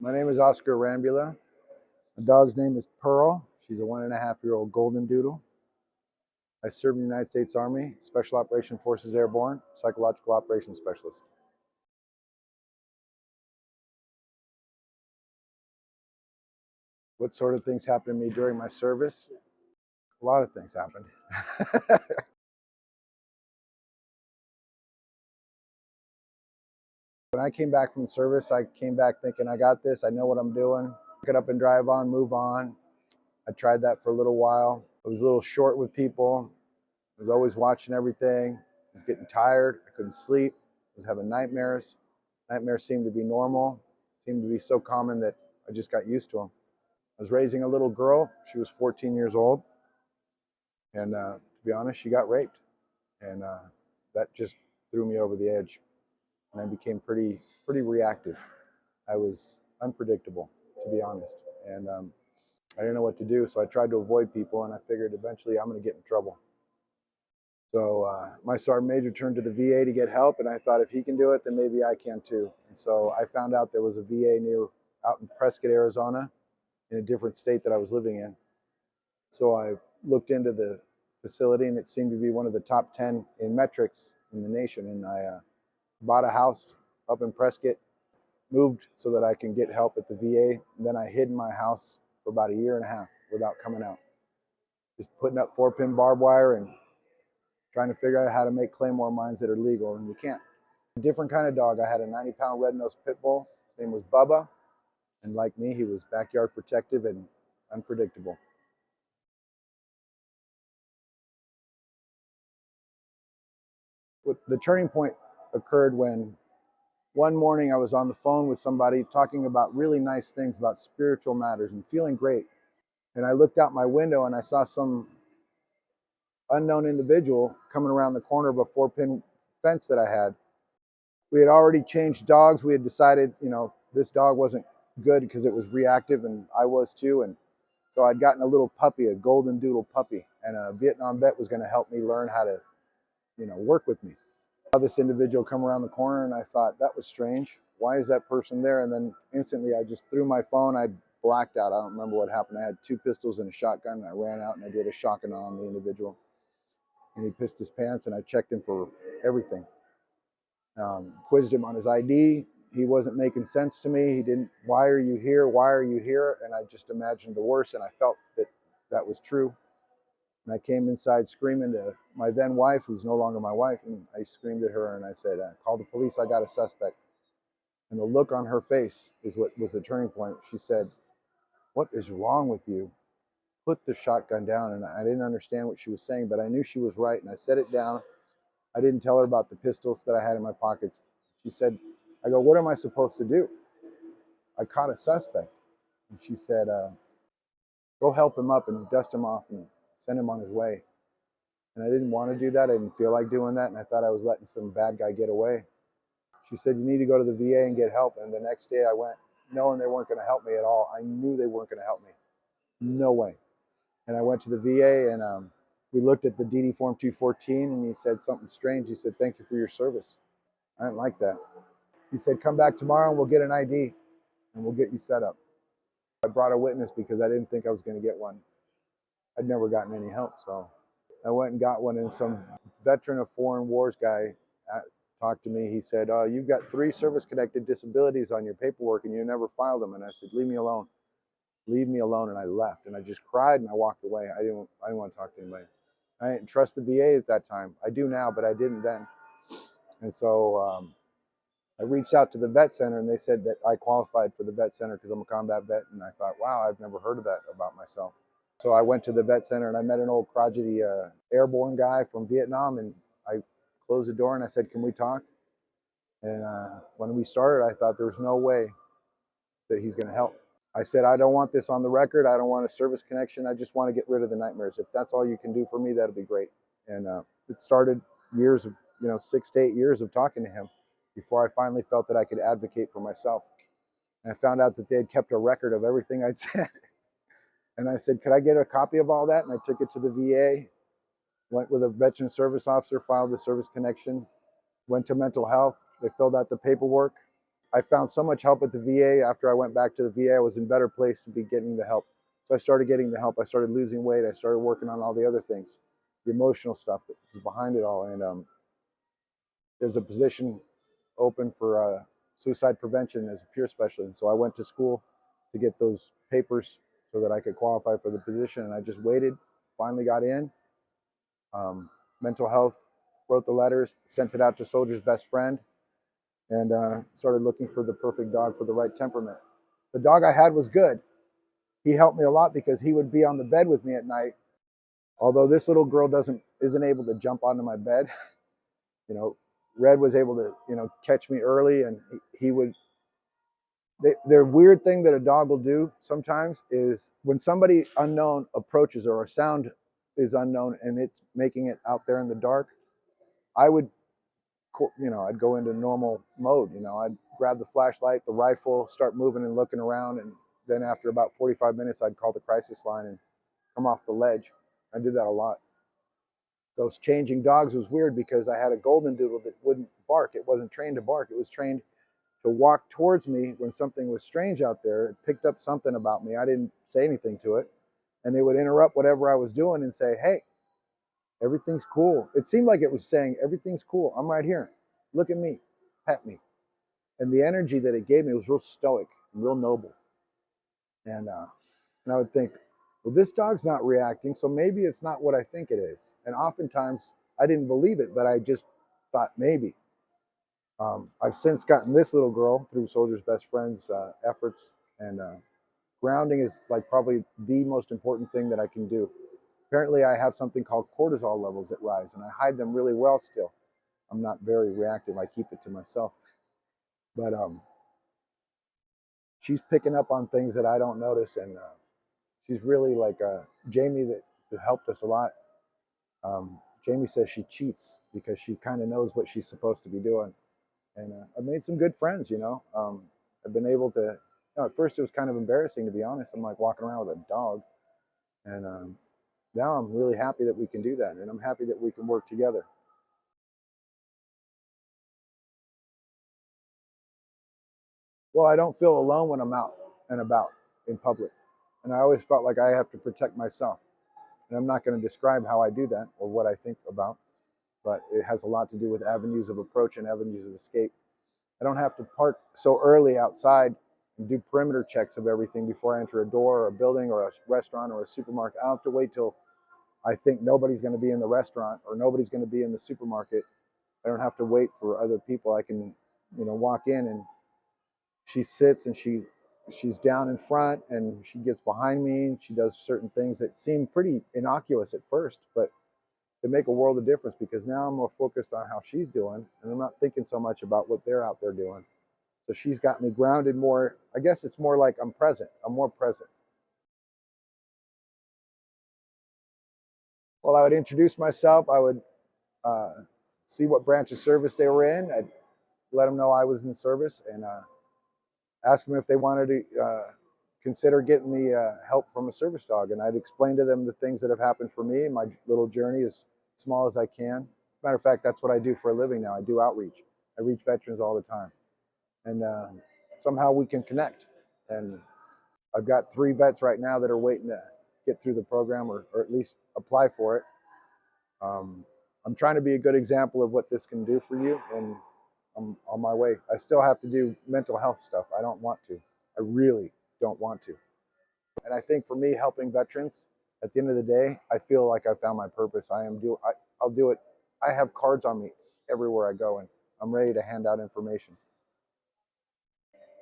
My name is Oscar Rambula. My dog's name is Pearl. She's a 1.5-year-old golden doodle. I serve in the United States Army, Special Operations Forces Airborne, Psychological Operations Specialist. What sort of things happened to me during my service? A lot of things happened. When I came back from service, I came back thinking, I got this, I know what I'm doing. Pick it up and drive on, move on. I tried that for a little while. I was a little short with people. I was always watching everything. I was getting tired. I couldn't sleep. I was having nightmares. Nightmares seemed to be normal, seemed to be so common that I just got used to them. I was raising a little girl. She was 14 years old. And to be honest, she got raped. And that just threw me over the edge. And I became pretty reactive. I was unpredictable, to be honest. And I didn't know what to do. So I tried to avoid people. And I figured eventually I'm going to get in trouble. So my sergeant major turned to the VA to get help, and I thought if he can do it, then maybe I can too. And so I found out there was a VA out in Prescott, Arizona, in a different state that I was living in. So I looked into the facility, and it seemed to be one of the top 10 in metrics in the nation. And I bought a house up in Prescott, moved so that I can get help at the VA. And then I hid in my house for about a year and a half without coming out, just putting up 4-pin barbed wire and trying to figure out how to make claymore mines that are legal, and you can't. A different kind of dog. I had a 90-pound red-nosed pit bull. His name was Bubba, and like me, he was backyard protective and unpredictable. The turning point occurred when one morning I was on the phone with somebody talking about really nice things about spiritual matters and feeling great. And I looked out my window and I saw some unknown individual coming around the corner of a 4-pin fence that I had. We had already changed dogs. We had decided, this dog wasn't good because it was reactive, and I was too. And so I'd gotten a little puppy, a golden doodle puppy, and a Vietnam vet was going to help me learn how to, work with me. I saw this individual come around the corner, and I thought, that was strange. Why is that person there? And then instantly I just threw my phone. I blacked out. I don't remember what happened. I had 2 pistols and a shotgun, and I ran out and I did a shotgun on the individual. And he pissed his pants, and I checked him for everything. Quizzed him on his ID. He wasn't making sense to me. He didn't, why are you here? Why are you here? And I just imagined the worst, and I felt that that was true. And I came inside screaming to my then wife, who's no longer my wife, and I screamed at her and I said, call the police, I got a suspect. And the look on her face is what was the turning point. She said, what is wrong with you? Put the shotgun down. And I didn't understand what she was saying, but I knew she was right. And I set it down. I didn't tell her about the pistols that I had in my pockets. She said, I go, what am I supposed to do? I caught a suspect. And she said, go help him up and dust him off and send him on his way. And I didn't want to do that. I didn't feel like doing that. And I thought I was letting some bad guy get away. She said, you need to go to the VA and get help. And the next day I went, knowing they weren't going to help me at all. I knew they weren't going to help me. No way. And I went to the VA, and we looked at the DD Form 214, and he said something strange. He said, thank you for your service. I didn't like that. He said, come back tomorrow and we'll get an ID and we'll get you set up. I brought a witness because I didn't think I was going to get one. I'd never gotten any help. So I went and got one, and some veteran of foreign wars guy talked to me. He said, oh, you've got 3 service-connected disabilities on your paperwork and you never filed them. And I said, leave me alone. Leave me alone. And I left, and I just cried and I walked away. I didn't want to talk to anybody. I didn't trust the VA at that time. I do now, but I didn't then. And so I reached out to the vet center, and they said that I qualified for the vet center because I'm a combat vet. And I thought, wow, I've never heard of that about myself. So I went to the vet center and I met an old crotchety airborne guy from Vietnam, and I closed the door and I said, can we talk? And when we started, I thought there was no way that he's going to help. I said, I don't want this on the record. I don't want a service connection. I just want to get rid of the nightmares. If that's all you can do for me, that'll be great. And it started years of, 6 to 8 years of talking to him before I finally felt that I could advocate for myself. And I found out that they had kept a record of everything I'd said. And I said, could I get a copy of all that? And I took it to the VA, went with a veteran service officer, filed the service connection, went to mental health. They filled out the paperwork. I found so much help at the VA. After I went back to the VA, I was in a better place to be getting the help. So I started getting the help. I started losing weight. I started working on all the other things, the emotional stuff that was behind it all. And there's a position open for suicide prevention as a peer specialist. And so I went to school to get those papers so that I could qualify for the position. And I just waited, finally got in. Mental health, wrote the letters, sent it out to Soldier's Best Friend, and started looking for the perfect dog for the right temperament. The dog I had was good. He helped me a lot because he would be on the bed with me at night. Although this little girl isn't able to jump onto my bed, you know, Red was able to, catch me early, and he would. The weird thing that a dog will do sometimes is when somebody unknown approaches or a sound is unknown and it's making it out there in the dark, I would, I'd go into normal mode. I'd grab the flashlight, the rifle, start moving and looking around, and then after about 45 minutes, I'd call the crisis line and come off the ledge. I did that a lot. So changing dogs was weird because I had a golden doodle that wouldn't bark. It wasn't trained to bark. It was trained to walk towards me when something was strange out there. It picked up something about me. I didn't say anything to it. And it would interrupt whatever I was doing and say, hey, everything's cool. It seemed like it was saying, everything's cool. I'm right here. Look at me. Pet me. And the energy that it gave me was real stoic and real noble. And I would think, well, this dog's not reacting, so maybe it's not what I think it is. And oftentimes I didn't believe it, but I just thought maybe. I've since gotten this little girl through Soldier's Best Friend's efforts, and grounding is like probably the most important thing that I can do. Apparently, I have something called cortisol levels that rise, and I hide them really well still. I'm not very reactive. I keep it to myself. But she's picking up on things that I don't notice, and she's really like Jamie that helped us a lot. Jamie says she cheats because she kind of knows what she's supposed to be doing. And I've made some good friends, I've been able to, at first it was kind of embarrassing, to be honest. I'm like walking around with a dog. And now I'm really happy that we can do that. And I'm happy that we can work together. Well, I don't feel alone when I'm out and about in public. And I always felt like I have to protect myself. And I'm not going to describe how I do that or what I think about, but it has a lot to do with avenues of approach and avenues of escape. I don't have to park so early outside and do perimeter checks of everything before I enter a door or a building or a restaurant or a supermarket. I don't have to wait till I think nobody's going to be in the restaurant or nobody's going to be in the supermarket. I don't have to wait for other people. I can, walk in, and she sits and she's down in front and she gets behind me and she does certain things that seem pretty innocuous at first, but they make a world of difference because now I'm more focused on how she's doing and I'm not thinking so much about what they're out there doing. So she's got me grounded more. I guess it's more like I'm present. I'm more present. Well, I would introduce myself. I would uh, see what branch of service they were in. I'd let them know I was in service and ask them if they wanted to consider getting me help from a service dog. And I'd explain to them the things that have happened for me. My little journey, as small as I can. Matter of fact, that's what I do for a living now. I do outreach. I reach veterans all the time. And somehow we can connect. And I've got 3 vets right now that are waiting to get through the program or at least apply for it. I'm trying to be a good example of what this can do for you, and I'm on my way. I still have to do mental health stuff. I don't want to. I really don't want to. And I think for me, helping veterans, at the end of the day, I feel like I found my purpose. I'll do it. I have cards on me everywhere I go, and I'm ready to hand out information.